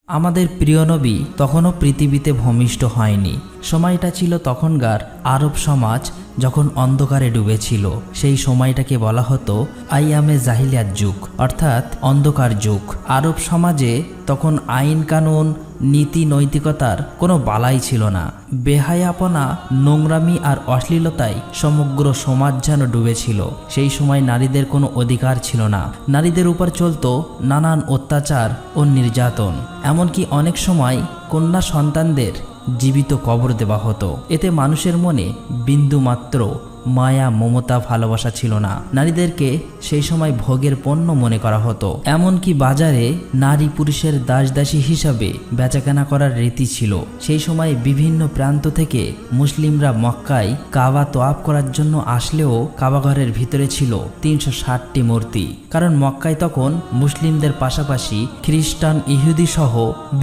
আমাদের প্রিয় নবী তখনও পৃথিবীতে ভূমিষ্ঠ হয়নি। সময়টা ছিল তখনকার আরব সমাজ যখন অন্ধকারে ডুবেছিল। সেই সময়টাকে বলা হতো আইয়ামে জাহিলিয়াত যুগ, অর্থাৎ অন্ধকার যুগ। আরব সমাজে তখন আইন কানুন নীতি নৈতিকতার কোনো বালাই ছিল না। বেহায়াপনা, নোংরামি আর অশ্লীলতায় সমগ্র সমাজ যেন ডুবেছিল। সেই সময় নারীদের কোনো অধিকার ছিল না। নারীদের উপর চলতো নানান অত্যাচার ও নির্যাতন। এমনকি অনেক সময় কন্যা সন্তানদের জীবিত কবর দেওয়া হতো। এতে মানুষের মনে বিন্দুমাত্র মায়া, মমতা, ভালোবাসা ছিল না। নারীদেরকে সেই সময় ভোগের পণ্য মনে করা হতো। এমনকি বাজারে নারী পুরুষের দাসদাসী হিসাবে বেচাকেনা করার রীতি ছিল। সেই সময় বিভিন্ন প্রান্ত থেকে মুসলিমরা মক্কায় কাবা তোয়াফ করার জন্য আসলেও কাবাঘরের ভিতরে ছিল ৩৬০টি মূর্তি। কারণ মক্কায় তখন মুসলিমদের পাশাপাশি খ্রিস্টান, ইহুদি সহ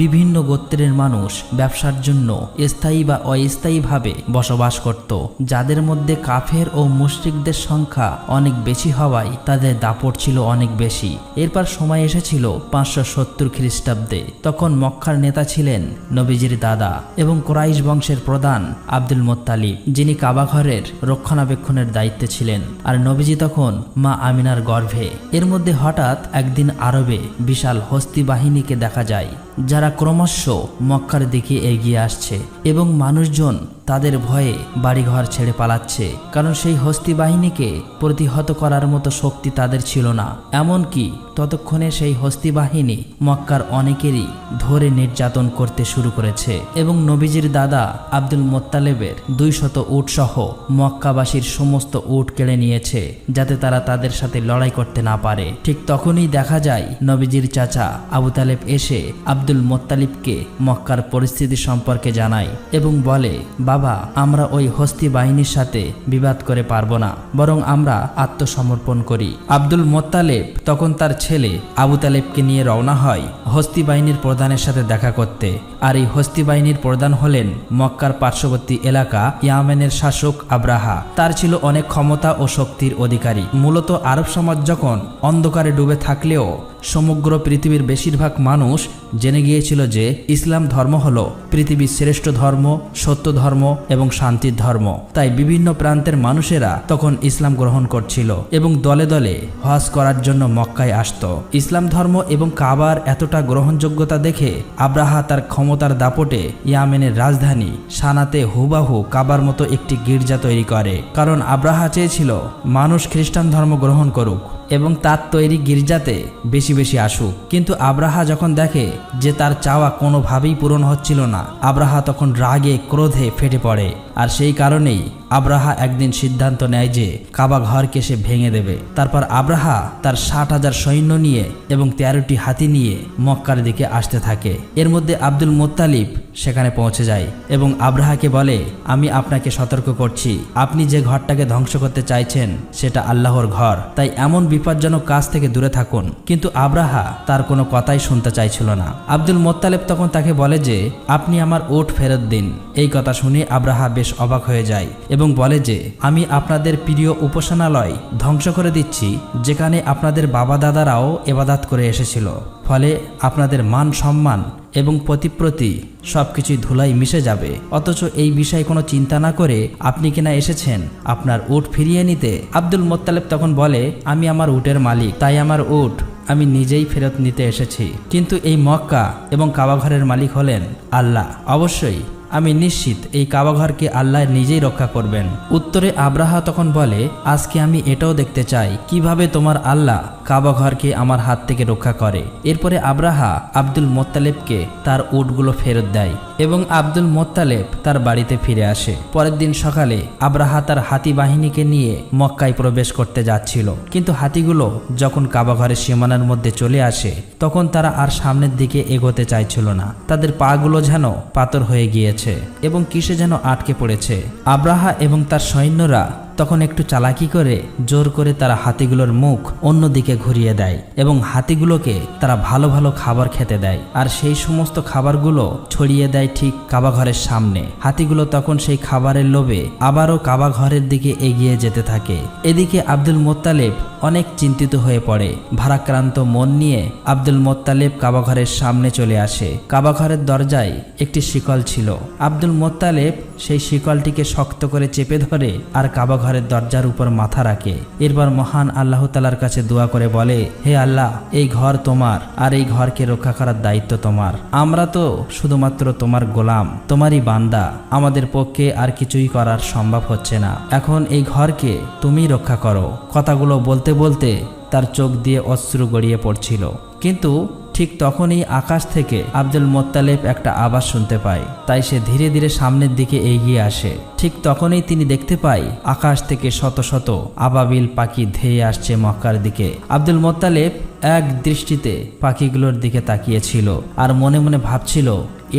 বিভিন্ন গোত্রের মানুষ ব্যবসার জন্য স্থায়ী বা অস্থায়ীভাবে বসবাস করত, যাদের মধ্যে কাফের ও মুশরিকদের সংখ্যা অনেক বেশি হওয়ায় তাদের দাপট ছিল অনেক বেশি। এরপর সময় এসেছিল ৫৭০ খ্রিস্টাব্দে। তখন মক্কার নেতা ছিলেন নবীজির দাদা এবং কুরাইশ বংশের প্রধান আব্দুল মুত্তালিব, যিনি কাবাঘরের রক্ষণাবেক্ষণের দায়িত্বে ছিলেন। আর নবীজি তখন মা আমিনার গর্ভে। এর মধ্যে হঠাৎ একদিন আরবে বিশাল হস্তি বাহিনীকে দেখা যায়, যারা ক্রমশ মক্কার দিকে এগিয়ে আসছে এবং মানুষজন তাদের ভয়ে বাড়িঘর ছেড়ে পালাচ্ছে। কারণ সেই হস্তি বাহিনীকে প্রতিহত করার মতো শক্তি তাদের ছিল না। এমনকি ততক্ষণে সেই হস্তি বাহিনী মক্কার অনেকেরই ধরে নির্যাতন করতে শুরু করেছে এবং নবীজির দাদা আব্দুল মুত্তালিবের ২০০ উট সহ মক্কাবাসীর সমস্ত উট কেড়ে নিয়েছে, যাতে তারা তাদের সাথে লড়াই করতে না পারে। ঠিক তখনই দেখা যায় নবীজির চাচা আবু তালেব এসে আব্দুল মুত্তালিবকে মক্কার পরিস্থিতি সম্পর্কে জানায় এবং বলে, বাবা, আমরা ওই হস্তি বাহিনীর সাথে বিবাদ করে পারবো না, বরং আমরা আত্মসমর্পণ করি। আব্দুল মুত্তালিব তখন তার ছেলে আবু তালেবকে নিয়ে রওনা হয় হস্তি বাহিনীর প্রধানের সাথে দেখা করতে। আর এই হস্তি বাহিনীর প্রধান হলেন মক্কার পার্শ্ববর্তী এলাকা ইয়ামেনের শাসক আব্রাহা। তার ছিল অনেক ক্ষমতা ও শক্তির অধিকারী। মূলত আরব সমাজ যখন অন্ধকারে ডুবে থাকলেও সমগ্র পৃথিবীর বেশিরভাগ মানুষ জেনে গিয়েছিল যে ইসলাম ধর্ম হলো পৃথিবীর শ্রেষ্ঠ ধর্ম, সত্য ধর্ম এবং শান্তির ধর্ম। তাই বিভিন্ন প্রান্তের মানুষেরা তখন ইসলাম গ্রহণ করছিল এবং দলে দলে হজ করার জন্য মক্কায় আসত। ইসলাম ধর্ম এবং কাবার এতটা গ্রহণযোগ্যতা দেখে আব্রাহা তার ক্ষমতার দাপটে ইয়ামেনের রাজধানী সানাতে হুবাহু কাবার মতো একটি গির্জা তৈরি করে। কারণ আব্রাহা চেয়েছিল মানুষ খ্রিস্টান ধর্ম গ্রহণ করুক এবং তার তৈরি গির্জাতে বেশি বেশি আসুক। কিন্তু আব্রাহা যখন দেখে যে তার চাওয়া কোনোভাবেই পূরণ হচ্ছিল না, আব্রাহা তখন রাগে ক্রোধে ফেটে পড়ে। আর সেই কারণেই আব্রাহা একদিন সিদ্ধান্ত নেয় যে কাবা ঘরকে সে ভেঙে দেবে। তারপর আব্রাহা তার ৬০,০০০ সৈন্য নিয়ে এবং ১৩টি হাতি নিয়ে মক্কার দিকে আসতে থাকে। এর মধ্যে আব্দুল মুত্তালিব সেখানে পৌঁছে যায় এবং আব্রাহাকে বলে, আমি আপনাকে সতর্ক করছি, আপনি যে ঘরটাকে ধ্বংস করতে চাইছেন সেটা আল্লাহর ঘর, তাই এমন বিপজ্জনক কাজ থেকে দূরে থাকুন। কিন্তু আব্রাহা তার কোনো কথাই শুনতে চাইছিল না। আব্দুল মুত্তালিব তখন তাকে বলে যে, আপনি আমার উট ফেরত দিন। এই কথা শুনে আব্রাহা বেশ অবাক হয়ে যায় এবং বলে যে, আমি আপনাদের প্রিয় উপাসনালয় ধ্বংস করে দিচ্ছি, যেখানে আপনাদের বাবা দাদারাও ইবাদত করে এসেছিল। ফলে আপনাদের মান সম্মান এবং প্রতিপ্রতি সবকিছুই ধুলাই মিশে যাবে। অথচ এই বিষয়ে কোনো চিন্তা না করে আপনি কিনা এসেছেন আপনার উট ফিরিয়ে নিতে। আব্দুল মুত্তালিব তখন বলে, আমি আমার উটের মালিক, তাই আমার উট আমি নিজেই ফেরত নিতে এসেছি। কিন্তু এই মক্কা এবং কাবাঘরের মালিক হলেন আল্লাহ। অবশ্যই আমি নিশ্চিত এই কাবাঘরকে আল্লাহ নিজেই রক্ষা করবেন। উত্তরে আব্রাহা তখন বলে, আজকে আমি এটাও দেখতে চাই কিভাবে তোমার আল্লাহ কাবাঘরকে আমার হাত থেকে রক্ষা করে। এরপরে আব্রাহা আব্দুল মুত্তালিবকে তার উটগুলো ফেরত দেয় এবং আব্দুল মুত্তালিব তার বাড়িতে ফিরে আসে। পরের দিন সকালে আব্রাহা তার হাতি বাহিনীকে নিয়ে মক্কায় প্রবেশ করতে যাচ্ছিল। কিন্তু হাতিগুলো যখন কাবাঘরের সীমানার মধ্যে চলে আসে, তখন তারা আর সামনের দিকে এগোতে চাইছিল না। তাদের পাগুলো যেন পাথর হয়ে গিয়েছে এবং কিসে যেন আটকে পড়েছে। আব্রাহা এবং তার সৈন্যরা তখন একটু চালাকি করে জোর করে তারা হাতিগুলোর মুখ অন্যদিকে ঘুরিয়ে দেয় এবং হাতিগুলোকে তারা ভালো ভালো খাবার খেতে দেয় আর সেই সমস্ত খাবারগুলো ছড়িয়ে দেয় ঠিক কাবা ঘরের সামনে। হাতিগুলো তখন সেই খাবারের লোভে আবারও কাবা ঘরের দিকে এগিয়ে যেতে থাকে। এদিকে আব্দুল মোত্তালেব অনেক চিন্তিত হয়ে পড়ে। ভারাক্রান্ত মন নিয়ে আব্দুল মোত্তালেব কাবা ঘরের সামনে চলে আসে। কাবা ঘরের দরজায় একটি শিকল ছিল। আব্দুল মোত্তালেব সেই শিকলটিকে শক্ত করে চেপে ধরে আর কাবা ঘরের দরজার উপর মাথা রাখে। এরপর মহান আল্লাহ তাআলার কাছে দোয়া করে বলে, হে আল্লাহ, এই ঘর তোমার আর এই ঘরকে রক্ষা করার দায়িত্ব তোমার। আমরা তো শুধুমাত্র তোমার গোলাম, তোমারই বান্দা। আমাদের পক্ষে আর কিছুই করার সম্ভব হচ্ছে না। এখন এই ঘরকে তুমি রক্ষা করো। কথাগুলো বলতে বলতে তার চোখ দিয়ে অশ্রু গড়িয়ে পড়ছিল। কিন্তু ঠিক তখনই আকাশ থেকে আব্দুল মোত্তালেব একটা আওয়াজ শুনতে পায়। তাই সে ধীরে ধীরে সামনের দিকে এগিয়ে আসে। ঠিক তখনই তিনি দেখতে পায় আকাশ থেকে শত শত আবাবিল পাখি ধেয়ে আসছে মক্কার দিকে। আব্দুল মোত্তালেব এক দৃষ্টিতে পাখিগুলোর দিকে তাকিয়েছিল আর মনে মনে ভাবছিল,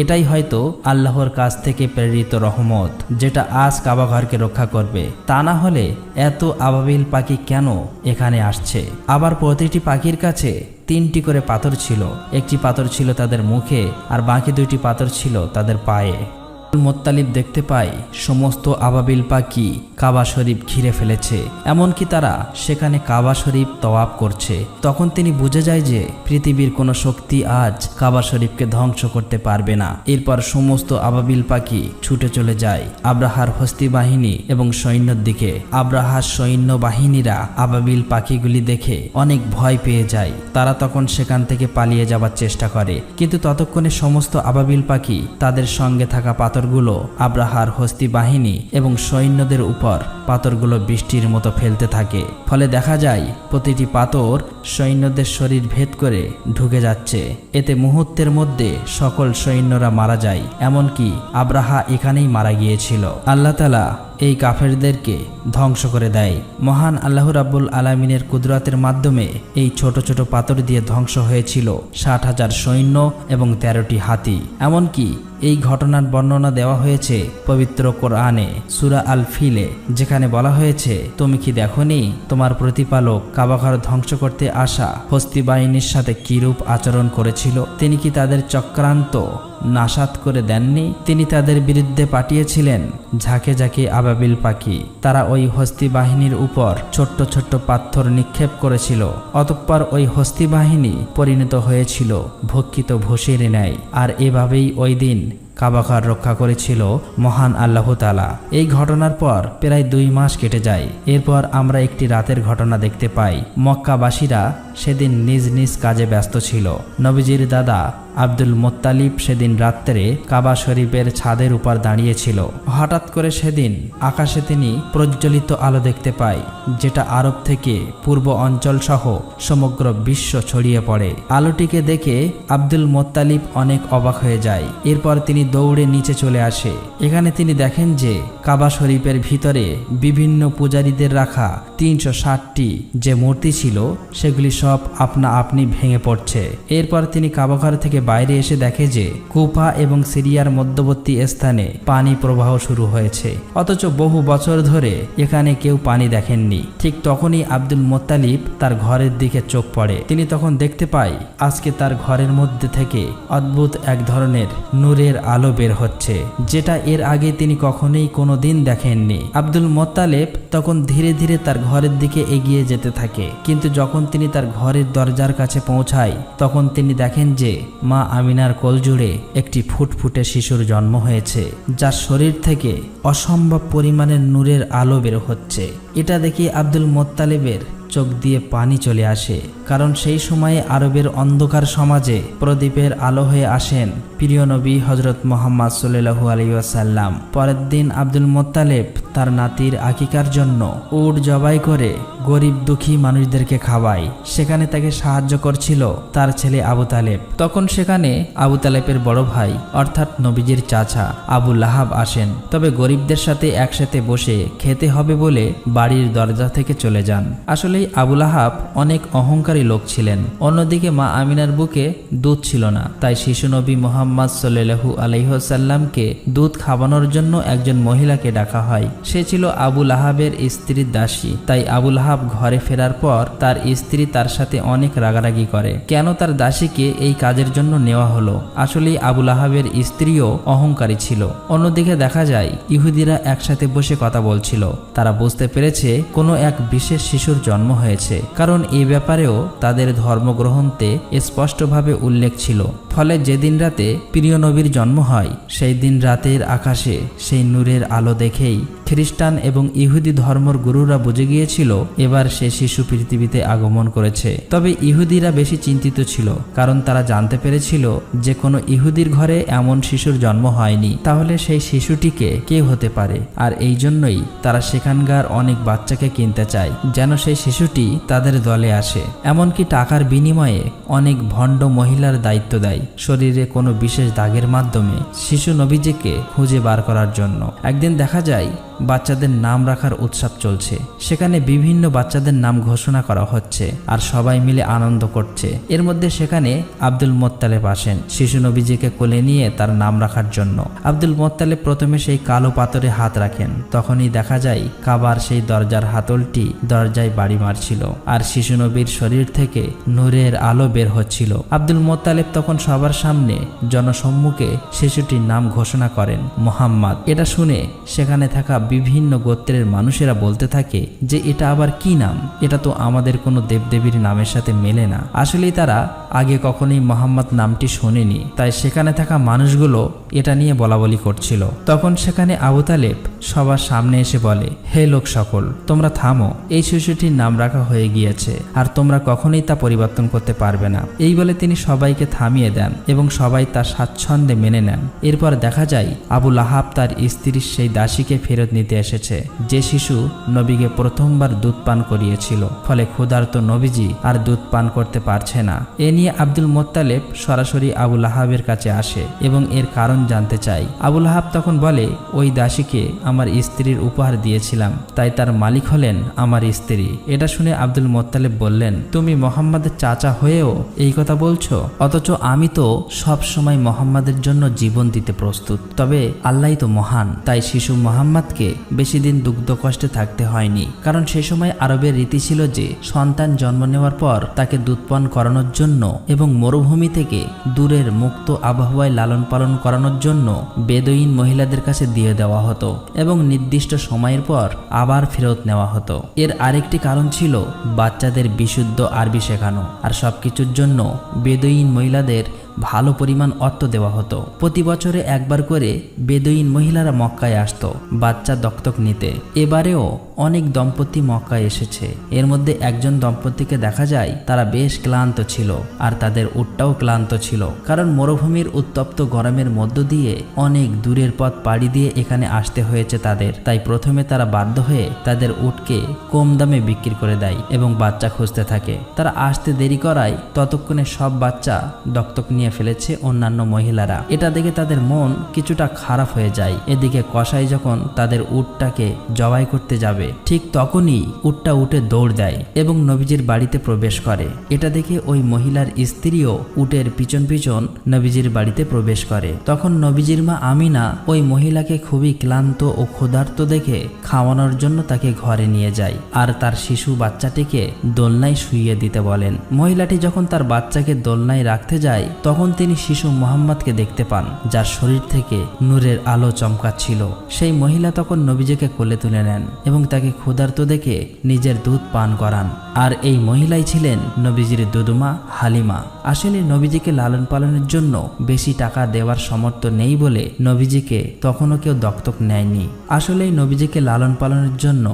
এটাই হয়তো আল্লাহর কাছ থেকে প্রেরিত রহমত, যেটা আজ কাবা ঘরকে রক্ষা করবে। তা না হলে এত আবাবিল পাখি কেন এখানে আসছে? আবার প্রতিটি পাখির কাছে 3টি করে পাথর ছিল। একটি পাথর ছিল তাদের মুখে আর বাকি 2টি পাথর ছিল তাদের পায়ে। মোত্তালিব দেখতে পায় সমস্ত আবাবিল পাখি কাবা শরীফ ঘিরে ফেলেছে, এমনকি তারা সেখানে কাবা শরীফ তওয়াফ করছে। তখন তিনি বুঝে যায় যে পৃথিবীর কোনো শক্তি আজ কাবা শরীফকে ধ্বংস করতে পারবে না। এরপর সমস্ত আবাবিল পাখি ছুটে চলে যায় আব্রাহার হস্তি বাহিনী এবং সৈন্যর দিকে। আব্রাহার সৈন্য বাহিনীরা আবাবিল পাখিগুলি দেখে অনেক ভয় পেয়ে যায়। তারা তখন সেখান থেকে পালিয়ে যাবার চেষ্টা করে, কিন্তু ততক্ষণে সমস্ত আবাবিল পাখি তাদের সঙ্গে থাকা পাথরগুলো আব্রাহার হস্তি বাহিনী এবং সৈন্যদের উপর পাথরগুলো বৃষ্টির মতো ফেলতে থাকে। ফলে দেখা যায় প্রতিটি পাথর সৈন্যদের শরীর ভেদ করে ঢুকে যাচ্ছে। এতে মুহূর্তের মধ্যে সকল সৈন্যরা মারা যায়, এমনকি আব্রাহা এখানেই মারা গিয়েছিল। আল্লাহ তাআলা এই কাফেরদেরকে ধ্বংস করে দেয়। মহান আল্লাহ রাব্বুল আলামিনের কুদরতের মাধ্যমে এই ছোট ছোট পাথর দিয়ে ধ্বংস হয়েছিল 60,000 সৈন্য এবং 13টি হাতি। এমনকি এই ঘটনার বর্ণনা দেওয়া হয়েছে পবিত্র কোরআনে সূরা আল ফিলে, যেখানে বলা হয়েছে, তুমি কি দেখোনি তোমার প্রতিপালক কাবাঘর ধ্বংস করতে আসা হস্তি বাহিনীর সাথে কিরূপ আচরণ করেছিল? তিনি কি তাদের চক্রান্ত নাশাত করে দেননি? তিনি তাদের বিরুদ্ধে পাঠিয়েছিলেন ঝাঁকে ঝাঁকে আবাবিল পাখি। তারা ওই হস্তি বাহিনীর উপর ছোট্ট ছোট্ট পাথর নিক্ষেপ করেছিল। অতঃপর ওই হস্তি বাহিনী পরিণত হয়েছিল ভক্ষিত ভূষির ন্যায়। আর এভাবেই ওই দিন কাবাঘর রক্ষা করেছিল মহান আল্লাহ তাআলা। এই ঘটনার পর প্রায় 2 মাস কেটে যায়। এরপর আমরা একটি রাতের ঘটনা দেখতে পাই। মক্কাবাসীরা সেদিন নিজ নিজ কাজে ব্যস্ত ছিল। নবীজির দাদা আব্দুল মোত্তালিব সেদিন রাত্রে কাবা শরীফের ছাদের উপর দাঁড়িয়েছিল। হঠাৎ করে সেদিন আকাশে তিনি প্রজ্বলিত আলো দেখতে পায়, যেটা আরব থেকে পূর্ব অঞ্চল সহ সমগ্র বিশ্ব ছড়িয়ে পড়ে। আলোটিকে দেখে আব্দুল মোত্তালিব অনেক অবাক হয়ে যায়। এরপর তিনি দৌড়ে নিচে চলে আসে। এখানে তিনি দেখেন যে কাবা শরীফের ভিতরে বিভিন্ন পূজারীদের রাখা 360টি যে মূর্তি ছিল সেগুলি সব আপনা আপনি ভেঙে পড়ছে। এরপর তিনি কাবাঘর থেকে বাইরে এসে দেখে যে কুফা এবং সিরিয়ার মধ্যবর্তী স্থানে পানি প্রবাহ শুরু হয়েছে, অথচ বহু বছর ধরে এখানে কেউ পানি দেখেননি। ঠিক তখনই আব্দুল মোত্তালিব তার ঘরের দিকে চোখ পড়ে। তিনি তখন দেখতে পায় আজকে তার ঘরের মধ্যে থেকে অদ্ভুত এক ধরনের নূরের আলো বের হচ্ছে, যেটা এর আগে তিনি কখনোই কোনোদিন দেখেননি। আব্দুল মোত্তালিব তখন ধীরে ধীরে তার ঘরের দিকে এগিয়ে যেতে থাকে, কিন্তু যখন তিনি তার ঘরের দরজার কাছে পৌঁছায় তখন তিনি দেখেন যে মা আমিনার কোলজুড়ে একটি ফুটফুটে শিশুর জন্ম হয়েছে, যার শরীর থেকে অসম্ভব পরিমাণের নূরের আলো বের হচ্ছে। এটা দেখে আব্দুল মোত্তালিবের চোখ দিয়ে পানি চলে আসে, কারণ সেই সময়ে আরবের অন্ধকার সমাজে প্রদীপের আলো হয়ে আসেন প্রিয় নবী হযরত মুহাম্মদ সাল্লাল্লাহু আলাইহি ওয়াসাল্লাম। পরের দিন আব্দুল মোত্তালিব তার নাতির আকিকার জন্য উট জবাই করে গরিব দুঃখী মানুষদেরকে খাওয়ায়। সেখানে তাকে সাহায্য করছিল তার ছেলে আবু তালেব। তখন সেখানে আবু তালেবের বড় ভাই অর্থাৎ নবীজির চাচা আবু লাহাব আসেন, তবে গরিবদের সাথে একসাথে বসে খেতে হবে বলে বাড়ির দরজা থেকে চলে যান। আসলে আসলেই আবুল আহাব অনেক অহংকারী লোক ছিলেন। অন্যদিকে মা আমিনার বুকে দুধ ছিল না, তাই শিশু নবী মুহাম্মদ সাল্লাল্লাহু আলাইহি ওয়াসাল্লামকে দুধ খাওয়ানোর জন্য একজন মহিলাকে ডাকা হয়। সে ছিল আবুল আহাবের স্ত্রীর দাসী। তাই আবুল আহাব ঘরে ফেরার পর তার স্ত্রী তার সাথে অনেক রাগারাগি করে, কেন তার দাসীকে এই কাজের জন্য নেওয়া হলো। আসলেই আবুল আহাবের স্ত্রীও অহংকারী ছিল। অন্যদিকে দেখা যায় ইহুদিরা একসাথে বসে কথা বলছিল। তারা বুঝতে পেরেছে কোনো এক বিশেষ শিশুর জন্ম হয়েছে, কারণ এই ব্যাপারেও তাদের ধর্মগ্রন্থে স্পষ্টভাবে উল্লেখ ছিল। ফলে যেদিন রাতে প্রিয় নবীর জন্ম হয়, সেই দিন রাতের আকাশে সেই নূরের আলো দেখেই খ্রিস্টান এবং ইহুদি ধর্মের গুরুরা বুঝে গিয়েছিল এবার সে শিশু পৃথিবীতে আগমন করেছে। তবে ইহুদিরা বেশি চিন্তিত ছিল, কারণ তারা জানতে পেরেছিল যে কোনো ইহুদির ঘরে এমন শিশুর জন্ম হয়নি, তাহলে সেই শিশুটিকে কে হতে পারে। আর এই জন্যই তারা সেখানকার অনেক বাচ্চাকে কিনতে চায়, যেন সেই শিশুটি তাদের দলে আসে। এমনকি টাকার বিনিময়ে অনেক ভণ্ড মহিলার দায়িত্ব দেয় শরীরে কোনো বিশেষ দাগের মাধ্যমে শিশু নবীজিকে খুঁজে বার করার জন্য। একদিন দেখা যায় বাচ্চাদের নাম রাখার উৎসব চলছে। সেখানে বিভিন্ন বাচ্চাদের নাম ঘোষণা করা হচ্ছে আর সবাই মিলে আনন্দ করছে। এর মধ্যে সেখানে আব্দুল মোত্তালেব আসেন শিশু নবীজিকে কোলে নিয়ে তার নাম রাখার জন্য। আব্দুল মোত্তালেব প্রথমে সেই কালো পাথরে হাত রাখেন, তখনই দেখা যায় কাবার সেই দরজার হাতলটি দরজায় বাড়ি মারছিল আর শিশু নবীর শরীর থেকে নূরের আলো বের হচ্ছিল। আব্দুল মোত্তালেব তখন সবার সামনে জনসম্মুখে শিশুটির নাম ঘোষণা করেন মুহাম্মদ। এটা শুনে সেখানে থাকা বিভিন্ন গোত্রের মানুষেরা বলতে থাকে যে এটা আবার কি নাম, এটা তো আমাদের কোনো দেবদেবীর নামের সাথে মেলে না। আসলেই তারা আগে কখনোই মোহাম্মদ নামটি শোনেনি, তাই সেখানে থাকা মানুষগুলো এটা নিয়ে বলাবলি করছিল। তখন সেখানে আবু তালেব সবার সামনে এসে বলে, হে লোক সকল, তোমরা থামো, এই শিশুটির নাম রাখা হয়ে গিয়েছে আর তোমরা কখনোই তা পরিবর্তন করতে পারবে না। এই বলে তিনি সবাইকে থামিয়ে দেন এবং সবাই তার স্বাচ্ছন্দ্যে মেনে নেন। এরপর দেখা যায় আবুল আহাব তার স্ত্রীর সেই দাসীকে ফেরত নিতে এসেছে, যে শিশু নবীকে প্রথমবার দুধ পান করিয়েছিল। ফলে ক্ষুধার্ত নবীজি আর দুধ পান করতে পারছে না। এ নিয়ে আব্দুল মোত্তালেব সরাসরি আবুল আহাবের কাছে আসে এবং এর কারণ জানতে চায়। আবুল আহাব তখন বলে, ওই দাসীকে আমার স্ত্রীর উপহার দিয়েছিলাম, তাই তার মালিক হলেন আমার স্ত্রী। এটা শুনে আব্দুল মোত্তালেব বললেন, তুমি মোহাম্মদের চাচা হয়েও এই কথা বলছো? অথচ আমি তো সব সময় মোহাম্মদের জন্য জীবন দিতে প্রস্তুত। তবে আল্লাহই তো মহান, তাই শিশু মোহাম্মদকে বেশি দিন দুগ্ধ কষ্টে থাকতে হয়নি। কারণ সে সময় আরবের রীতি ছিল যে সন্তান জন্ম নেওয়ার পর তাকে দুধপান করানোর জন্য এবং মরুভূমি থেকে দূরের মুক্ত আবহাওয়ায় লালন পালন করানোর জন্য বেদুইন মহিলাদের কাছে দিয়ে দেওয়া হতো এবং নির্দিষ্ট সময়ের পর আবার ফেরত নেওয়া হতো। এর আরেকটি কারণ ছিল বাচ্চাদের বিশুদ্ধ আরবি শেখানো, আর সবকিছুর জন্য বেদুইন মহিলাদের ভালো পরিমাণ অর্থ দেওয়া হতো। প্রতি বছরে একবার করে বেদুইন মহিলারা মক্কায় আসতো বাচ্চা দত্তক নিতে। এবারেও অনেক দম্পতি মক্কায় এসেছে। এর মধ্যে একজন দম্পতিকে দেখা যায় তারা বেশ ক্লান্ত ছিল আর তাদের উটটাও ক্লান্ত ছিল, কারণ মরুভূমির উত্তপ্ত গরমের মধ্য দিয়ে অনেক দূরের পথ পাড়ি দিয়ে এখানে আসতে হয়েছে তাদের। তাই প্রথমে তারা বাধ্য হয়ে তাদের উটকে কম দামে বিক্রি করে দেয় এবং বাচ্চা খুঁজতে থাকে। তারা আসতে দেরি করায় ততক্ষণে সব বাচ্চা দত্তক নিয়ে ফেলেছে অন্যান্য মহিলারা। এটা দেখে তাদের মন কিছুটা খারাপ হয়ে যায়। এদিকে কসাই যখন তাদের উটটাকে জবাই করতে যাবে, ঠিক তখনই উটটা উঠে দৌড় দেয় এবং নবীজির বাড়িতে প্রবেশ করে। এটা দেখে ওই মহিলার স্ত্রীও উটের পিছন পিছন নবীজির বাড়িতে প্রবেশ করে। তখন নবীজির মা আমিনা ওই মহিলাকে খুবই ক্লান্ত ও ক্ষুধার্ত দেখে খাওয়ানোর জন্য তাকে ঘরে নিয়ে যায় আর তার শিশু বাচ্চাটিকে দোলনায় শুইয়ে দিতে বলেন। মহিলাটি যখন তার বাচ্চাকে দোলনায় রাখতে যায়, তখন তিনি শিশু মোহাম্মদকে দেখতে পান, যার শরীর থেকে নূরের আলো চমকাচ্ছিল। সেই মহিলা তখন নবীজিকে কোলে তুলে নেন এবং তাকে ক্ষুধার্ত দেখে নিজের দুধ পান করান। আর এই মহিলাই ছিলেন নবীজির দুদুমা হালিমা। আসলে নবীজিকে লালন পালনের জন্য বেশি টাকা দেওয়ার সামর্থ্য নেই বলে নবীজিকে তখনও কেউ দত্তক নেয়নি। আসলেই নবীজিকে লালন পালনের জন্য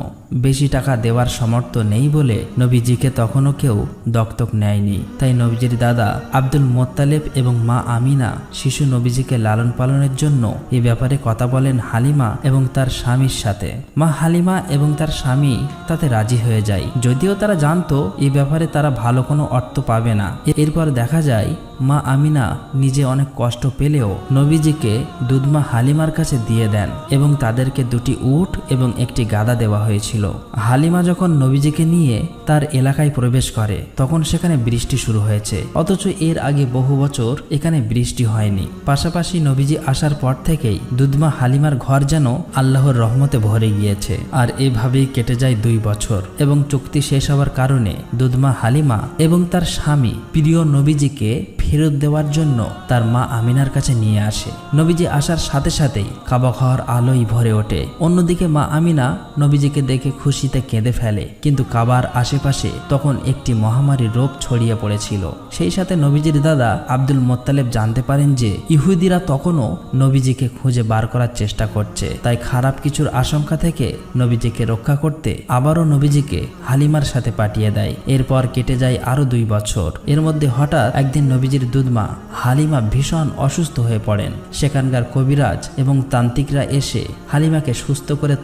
বেশি টাকা দেওয়ার সামর্থ্য নেই বলে নবীজিকে তখনও কেউ দত্তক নেয়নি। তাই নবীজির দাদা আব্দুল মোত্তালেব এবং মা আমিনা শিশু নবীজিকে লালন পালনের জন্য এ ব্যাপারে কথা বলেন হালিমা এবং তার স্বামীর সাথে। মা হালিমা এবং তার স্বামী তাতে রাজি হয়ে যায়, যদিও তারা জানতো এই ব্যাপারে তারা ভালো কোনো অর্থ পাবে না। এরপর দেখা যায় মা আমিনা নিজে অনেক কষ্ট পেলেও নবীজিকে দুধমা হালিমার কাছে দিয়ে দেন এবং তাদেরকে দুটি উট এবং একটি গাদা দেওয়া হয়েছিল। হালিমা যখন নবীজিকে নিয়ে তার এলাকায় প্রবেশ করে তখন সেখানে বৃষ্টি শুরু হয়েছে, অথচ এর আগে বহু বছর এখানে বৃষ্টি হয়নি। পাশাপাশি নবীজি আসার পর থেকেই দুধমা হালিমার ঘর যেন আল্লাহর রহমতে ভরে গিয়েছে। আর এভাবেই কেটে যায় 2 বছর এবং চুক্তি শেষ হওয়ার কারণে দুধমা হালিমা এবং তার স্বামী প্রিয় নবীজিকে ফেরত দেওয়ার জন্য তার মা আমিনার কাছে নিয়ে আসে। নবীজি আসার সাথে সাথেই কাবা ঘর আলোয় ভরে ওঠে। অন্যদিকে মা আমিনা নবীজিকে দেখে খুশিতে কেঁদে ফেলে, কিন্তু কাবার আশেপাশে তখন একটি মহামারী রোগ ছড়িয়ে পড়েছিল। সেই সাথে নবীজির দাদা আব্দুল মোত্তালেব জানতে পারেন যে ইহুদিরা তখনও নবীজিকে খুঁজে বার করার চেষ্টা করছে। তাই খারাপ কিছুর আশঙ্কা থেকে নবীজিকে রক্ষা করতে আবারও নবীজিকে হালিমার সাথে পাঠিয়ে দেয়। এরপর কেটে যায় আরো 2 বছর। এর মধ্যে হঠাৎ একদিন নবীজির দুধমা হালিমা ভীষণ অসুস্থ হয়ে পড়েন। সেখানকার কবিরাজ এবং তান্ত্রিকরা এসে হালিমাকে সুস্থ করে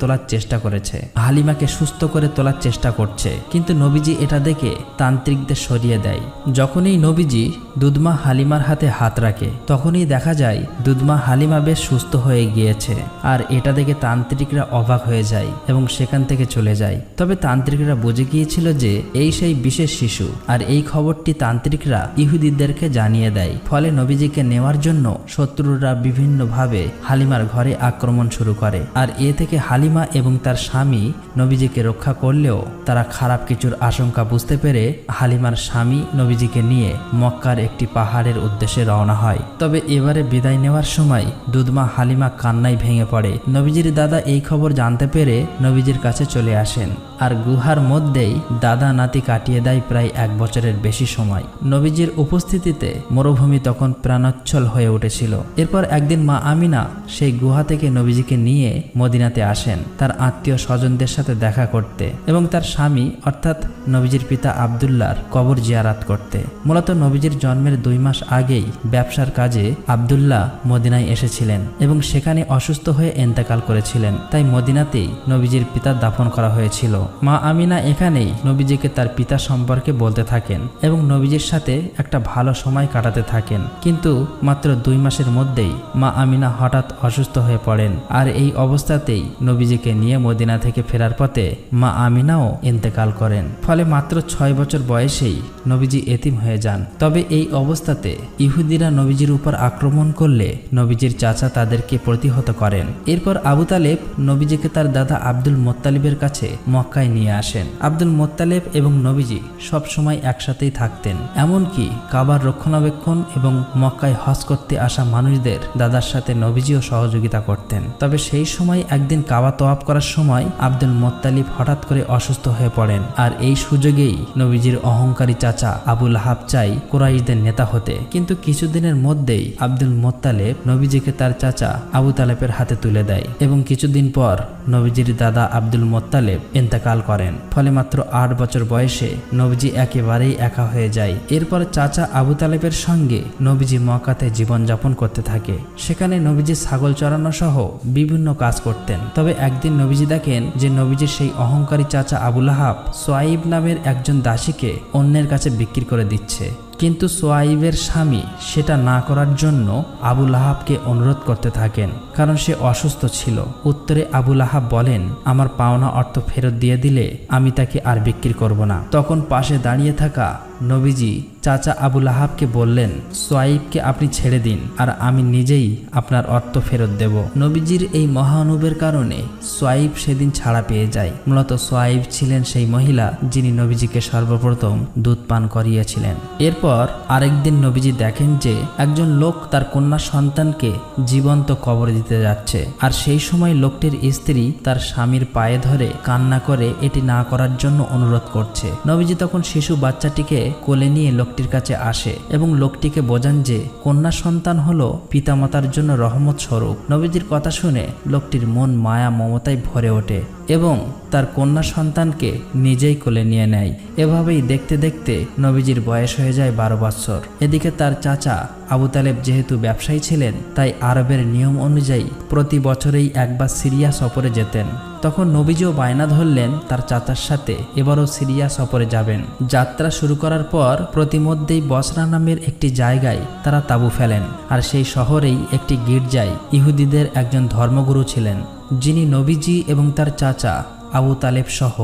তোলার চেষ্টা করছে, কিন্তু নবীজি এটা দেখে তান্ত্রিকদের সরিয়ে দেয়। যখনই নবীজি দুধমা হালিমার হাতে হাত রাখে তখনই দেখা যায় দুধমা হালিমা বেশ সুস্থ হয়ে গিয়েছে। আর এটা দেখে তান্ত্রিকরা অবাক হয়ে যায় এবং সেখান থেকে চলে যায়। তবে তান্ত্রিকরা বুঝে গিয়েছিল যে এই সেই বিশেষ শিশু, আর এই খবরটি তান্ত্রিকরা ইহুদিদেরকে জানিয়ে দেয়। ফলে নবীজিকে নেওয়ার জন্য শত্রুরা বিভিন্নভাবে হালিমার ঘরে আক্রমণ শুরু করে। আর এ থেকে হালিমা এবং তার স্বামী নবীজিকে রক্ষা করলেও তারা খারাপ কিছুর আশঙ্কা বুঝতে পেরে হালিমার স্বামী নবীজিকে নিয়ে মক্কার একটি পাহাড়ের উদ্দেশ্যে রওনা হয়। তবে এবারে বিদায় নেওয়ার সময় দুধমা হালিমা কান্নায় ভেঙে পড়ে। নবীজির দাদা এই খবর জানতে পেরে নবীজির কাছে চলে আসেন, আর গুহার মধ্যেই দাদা নাতি কাটিয়ে দেয় প্রায় 1 বছরের বেশি সময়। নবীজির উপস্থিতিতে মরুভূমি তখন প্রাণোচ্ছল হয়ে উঠেছিল। এরপর একদিন মা আমিনা সেই গুহা থেকে নবীজিকে নিয়ে মদিনাতে আসেন তার আত্মীয় স্বজনদের সাথে দেখা করতে এবং তার স্বামী অর্থাৎ নবীজির পিতা আব্দুল্লাহর কবর জিয়ারাত করতে। মূলত নবীজির জন্মের 2 মাস আগেই ব্যবসার কাজে আব্দুল্লাহ মদিনায় এসেছিলেন এবং সেখানে অসুস্থ হয়ে ইন্তেকাল করেছিলেন। তাই মদিনাতেই নবীজির পিতা দাফন করা হয়েছিল। মা আমিনা এখানেই নবীজিকে তার পিতা সম্পর্কে বলতে থাকেন এবং নবীজির সাথে একটা ভালো সময় কাটাতে থাকেন। কিন্তু মাত্র 2 মাসের মধ্যেই মা আমিনা হঠাৎ অসুস্থ হয়ে পড়েন। আর এই অবস্থাতেই নবীজিকে নিয়ে মদিনা থেকে ফেরার পথে মা আমিনাও ইন্তেকাল করেন। ফলে মাত্র 6 বছর বয়সেই নবীজি এতিম হয়ে যান। তবে এই অবস্থাতে ইহুদিরা নবীজির উপর আক্রমণ করলে নবীজির চাচা তাদেরকে প্রতিহত করেন। এরপর আবু তালেব নবীজিকে তার দাদা আব্দুল মোত্তালিবের কাছে মক্কায় নিয়ে আসেন। আব্দুল মোত্তালেব এবং নবীজি সব সময় একসাথেই থাকতেন। এমনকি কাবার রক্ষণাবেক্ষণ এবং মক্কায় হজ করতে আসা মানুষদের দাদার সাথে নবীজিও সহযোগিতা করতেন। তবে সেই সময় একদিন কাবা তওয়াফ করার সময় আব্দুল মোত্তালিব হঠাৎ করে অসুস্থ হয়ে পড়েন। আর এই সুযোগেই নবীজির অহংকারী চাচা আবু লাহাব চাই কুরাইশদের নেতা হতে, কিন্তু কিছুদিনের মধ্যেই আব্দুল মোত্তালেব নবীজিকে তার চাচা আবু তালেবের হাতে তুলে দেয় এবং কিছুদিন পর নবীজির দাদা আব্দুল মোত্তালেব ইন্তেকাল করেন। ফলে মাত্র 8 বছর বয়সে নবীজি একেবারেই একা হয়ে যায়। এরপর চাচা আবু তালেবের সঙ্গে নবীজি মক্কাতে জীবনযাপন করতে থাকে। সেখানে নবীজি ছাগল চড়ানো সহ বিভিন্ন কাজ করতেন। তবে একদিন নবীজি দেখেন যে নবীজির সেই অহংকারী চাচা আবু লাহাব সোয়াইব নামের একজন দাসীকে অন্যের কাছে বিক্রি করে দিচ্ছে। কিন্তু সোয়াইবের স্বামী সেটা না করার জন্য আবু লাহাবকে অনুরোধ করতে থাকেন, কারণ সে অসুস্থ ছিল। উত্তরে আবু লাহাব বলেন, আমার পাওনা অর্থ ফেরত দিয়ে দিলে আমি তাকে আর বিক্রি করব না। তখন পাশে দাঁড়িয়ে থাকা নবীজি চাচা আবু লাহাবকে বললেন, সোয়াইবকে আপনি ছেড়ে দিন, আর আমি নিজেই আপনার অর্থ ফেরত দেব। নবীজির এই মহানুভবের কারণে সোয়াইব সেদিন ছাড়া পেয়ে যায়। মূলত সোয়াইব ছিলেন সেই মহিলা যিনি নবীজিকে সর্বপ্রথম দুধ পান করিয়েছিলেন। এরপর আরেকদিন নবীজি দেখেন যে একজন লোক তার কন্যা সন্তানকে জীবন্ত কবর দিতে যাচ্ছে। আর সেই সময় লোকটির স্ত্রী তার স্বামীর পায়ে ধরে কান্না করে এটি না করার জন্য অনুরোধ করছে। নবীজি তখন শিশু বাচ্চাটিকে কোলে নিয়ে লোকটির কাছে আসে এবং লোকটিকে বোঝান যে কন্যা সন্তান হলো পিতামাতার জন্য রহমত স্বরূপ। নবীজির কথা শুনে লোকটির মন মায়া মমতায় ভরে ওঠে এবং তার কন্যা সন্তানকে নিজেই কোলে নিয়ে নেয়। এভাবেই দেখতে দেখতে নবীজির বয়স হয়ে যায় 12 বছর। এদিকে তার চাচা আবু তালেব যেহেতু ব্যবসায়ী ছিলেন, তাই আরবের নিয়ম অনুযায়ী প্রতি বছরেই একবার সিরিয়া সফরে যেতেন। তখন নবীজিও বায়না ধরলেন তার চাচার সাথে এবারও সিরিয়া সফরে যাবেন। যাত্রা শুরু করার পর প্রতিমধ্যেই বসরা নামের একটি জায়গায় তারা তাঁবু ফেলেন। আর সেই শহরেই একটি গির্জায় ইহুদিদের একজন ধর্মগুরু ছিলেন, যিনি নবীজি এবং তার চাচা আবু তালেব সহ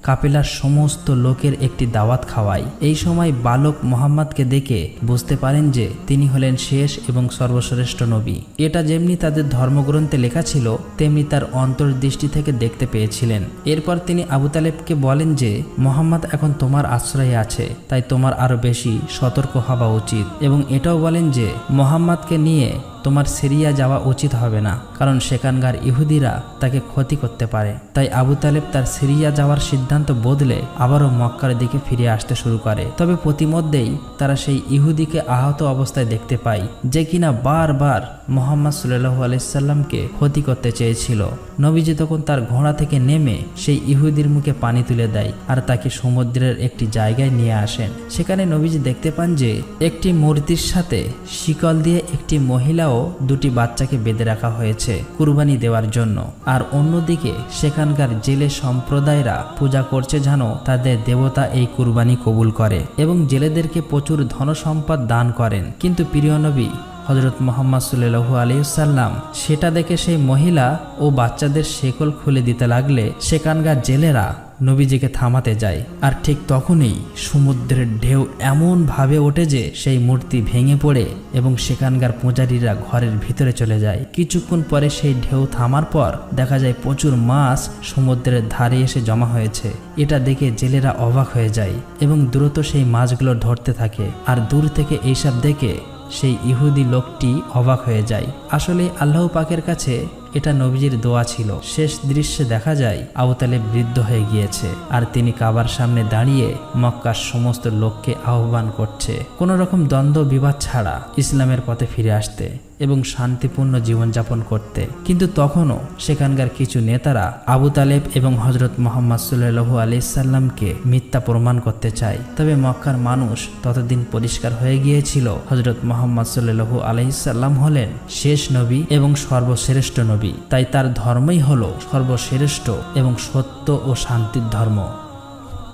কাফেলার সমস্ত লোকের একটি দাওয়াত খাওয়ায়। এই সময় বালক মোহাম্মদকে দেখে বুঝতে পারেন যে তিনি হলেন শেষ এবং সর্বশ্রেষ্ঠ নবী। এটা যেমনি তাদের ধর্মগ্রন্থে লেখা ছিল, তেমনি তার অন্তর্দৃষ্টি থেকে দেখতে পেয়েছিলেন। এরপর তিনি আবু তালেবকে বলেন যে মোহাম্মদ এখন তোমার আশ্রয়ে আছে, তাই তোমার আরো বেশি সতর্ক হওয়া উচিত। এবং এটাও বলেন যে মোহাম্মদকে নিয়ে তোমার সিরিয়া যাওয়া উচিত হবে না, কারণ সেখানকার ইহুদিরা তাকে ক্ষতি করতে পারে। তাই আবু তালেব তার সিরিয়া যাওয়ার সিদ্ধান্ত বদলে আবারও মক্কার দিকে ফিরে আসতে শুরু করে। তবে প্রতিমধ্যেই তারা সেই ইহুদিকে আহত অবস্থায় দেখতে পায়, যে কিনা বারবার মুহাম্মদ সাল্লাল্লাহু আলাইহি সাল্লামকে ক্ষতি করতে চেয়েছিল। নবীজি তখন তার ঘোড়া থেকে নেমে সেই ইহুদির মুখে পানি তুলে দেয় আর তাকে সমুদ্রের একটি জায়গায় নিয়ে আসেন। সেখানে নবীজি দেখতে পান যে একটি মূর্তির সাথে শিকল দিয়ে একটি মহিলাও দুটি বাচ্চাকে বেঁধে রাখা হয়েছে কুরবানি দেওয়ার জন্য। আর অন্যদিকে সেখানকার জেলে সম্প্রদায়রা পূজা করছে যেন তাদের দেবতা এই কুরবানি কবুল করে এবং জেলেদেরকে প্রচুর ধনসম্পদ দান করেন। কিন্তু প্রিয় নবী হযরত মুহাম্মদ সাল্লাল্লাহু আলাইহি সাল্লাম সেটা দেখে সেই মহিলা ও বাচ্চাদের শেকল খুলে দিতে লাগলে সেখানকার জেলেরা নবীজিকে থামাতে যায়। আর ঠিক তখনই সমুদ্রের ঢেউ এমন ভাবে ওঠে যে সেই মূর্তি ভেঙে পড়ে এবং সেখানকার পূজারীরা ঘরের ভিতরে চলে যায়। কিছুক্ষণ পরে সেই ঢেউ থামার পর দেখা যায় প্রচুর মাছ সমুদ্রের ধারে এসে জমা হয়েছে। এটা দেখে জেলেরা অবাক হয়ে যায় এবং দ্রুত সেই মাছগুলো ধরতে থাকে। আর দূর থেকে এইসব দেখে সেই ইহুদি লোকটি অবাক হয়ে যায়। আসলে আল্লাহ পাকের কাছে এটা নবীজির দোয়া ছিল। শেষ দৃশ্যে দেখা যায় আবু তালেব বৃদ্ধ হয়ে গিয়েছে আর তিনি কাবার সামনে দাঁড়িয়ে মক্কার সমস্ত লোককে আহ্বান করছে কোনো রকম দ্বন্দ্ব বিবাদ ছাড়া ইসলামের পথে ফিরে আসতে এবং শান্তিপূর্ণ জীবনযাপন করতে। কিন্তু তখনও সেখানকার কিছু নেতারা আবু তালেব এবং হযরত মুহাম্মদ সাল্লাল্লাহু আলাইহি সাল্লামকে মিথ্যা প্রমাণ করতে চায়। তবে মক্কার মানুষ ততদিন পরিষ্কার হয়ে গিয়েছিল হযরত মুহাম্মদ সাল্লাল্লাহু আলাইহি সাল্লাম হলেন শেষ নবী এবং সর্বশ্রেষ্ঠ নবী। তাই তার ধর্মই হলো সর্বশ্রেষ্ঠ এবং সত্য ও শান্তির ধর্ম।